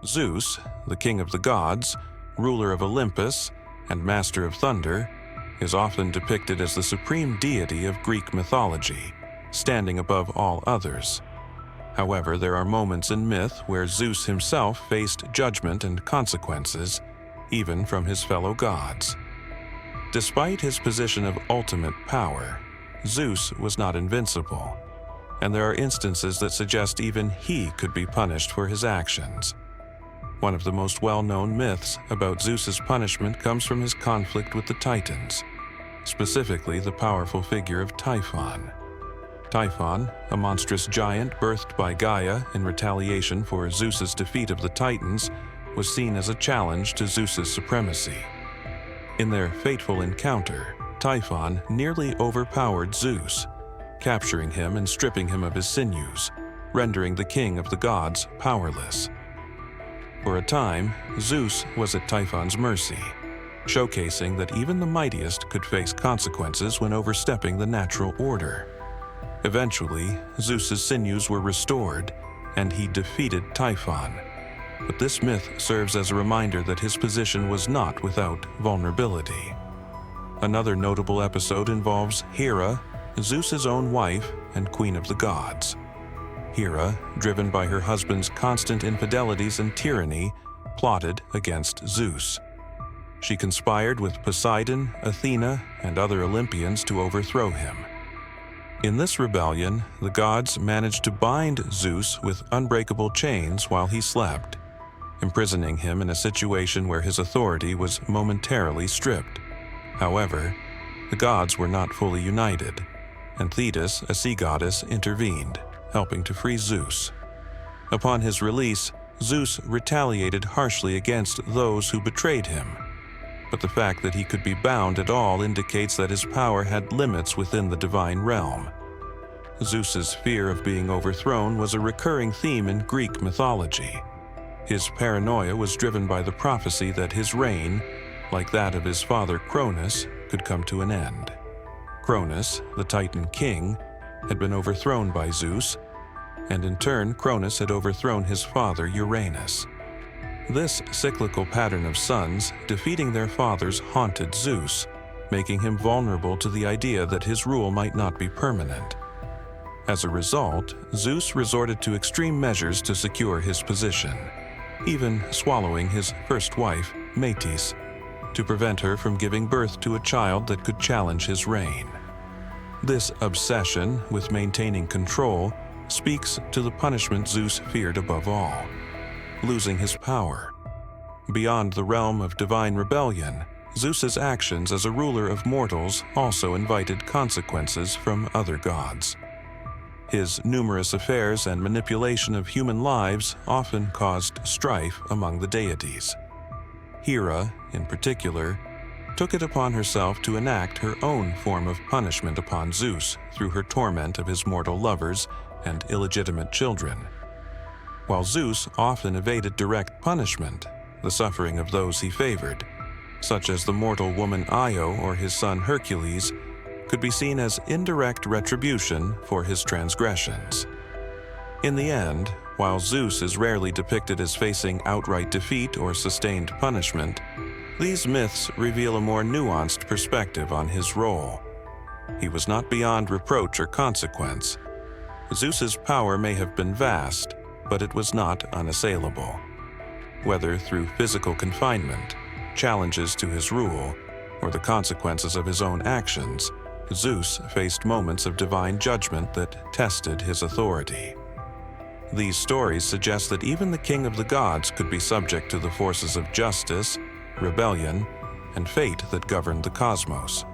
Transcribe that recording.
Zeus, the king of the gods, ruler of Olympus, and master of thunder, is often depicted as the supreme deity of Greek mythology, standing above all others. However, there are moments in myth where Zeus himself faced judgment and consequences, even from his fellow gods. Despite his position of ultimate power, Zeus was not invincible, and there are instances that suggest even he could be punished for his actions. One of the most well-known myths about Zeus's punishment comes from his conflict with the Titans, specifically the powerful figure of Typhon. Typhon, a monstrous giant birthed by Gaia in retaliation for Zeus's defeat of the Titans, was seen as a challenge to Zeus's supremacy. In their fateful encounter, Typhon nearly overpowered Zeus, capturing him and stripping him of his sinews, rendering the king of the gods powerless. For a time, Zeus was at Typhon's mercy, showcasing that even the mightiest could face consequences when overstepping the natural order. Eventually, Zeus's sinews were restored, and he defeated Typhon. But this myth serves as a reminder that his position was not without vulnerability. Another notable episode involves Hera, Zeus's own wife and queen of the gods. Hera, driven by her husband's constant infidelities and tyranny, plotted against Zeus. She conspired with Poseidon, Athena, and other Olympians to overthrow him. In this rebellion, the gods managed to bind Zeus with unbreakable chains while he slept, imprisoning him in a situation where his authority was momentarily stripped. However, the gods were not fully united, and Thetis, a sea goddess, intervened, helping to free Zeus. Upon his release, Zeus retaliated harshly against those who betrayed him, but the fact that he could be bound at all indicates that his power had limits within the divine realm. Zeus's fear of being overthrown was a recurring theme in Greek mythology. His paranoia was driven by the prophecy that his reign, like that of his father Cronus, could come to an end. Cronus, the Titan king, had been overthrown by Zeus, and in turn Cronus had overthrown his father Uranus. This cyclical pattern of sons defeating their fathers haunted Zeus, making him vulnerable to the idea that his rule might not be permanent. As a result, Zeus resorted to extreme measures to secure his position, even swallowing his first wife, Metis, to prevent her from giving birth to a child that could challenge his reign. This obsession with maintaining control speaks to the punishment Zeus feared above all: losing his power. Beyond the realm of divine rebellion, Zeus's actions as a ruler of mortals also invited consequences from other gods. His numerous affairs and manipulation of human lives often caused strife among the deities. Hera, in particular, took it upon herself to enact her own form of punishment upon Zeus through her torment of his mortal lovers and illegitimate children. While Zeus often evaded direct punishment, the suffering of those he favored, such as the mortal woman Io or his son Hercules, could be seen as indirect retribution for his transgressions. In the end, while Zeus is rarely depicted as facing outright defeat or sustained punishment, these myths reveal a more nuanced perspective on his role. He was not beyond reproach or consequence. Zeus's power may have been vast, but it was not unassailable. Whether through physical confinement, challenges to his rule, or the consequences of his own actions, Zeus faced moments of divine judgment that tested his authority. These stories suggest that even the king of the gods could be subject to the forces of justice, rebellion, and fate that govern the cosmos.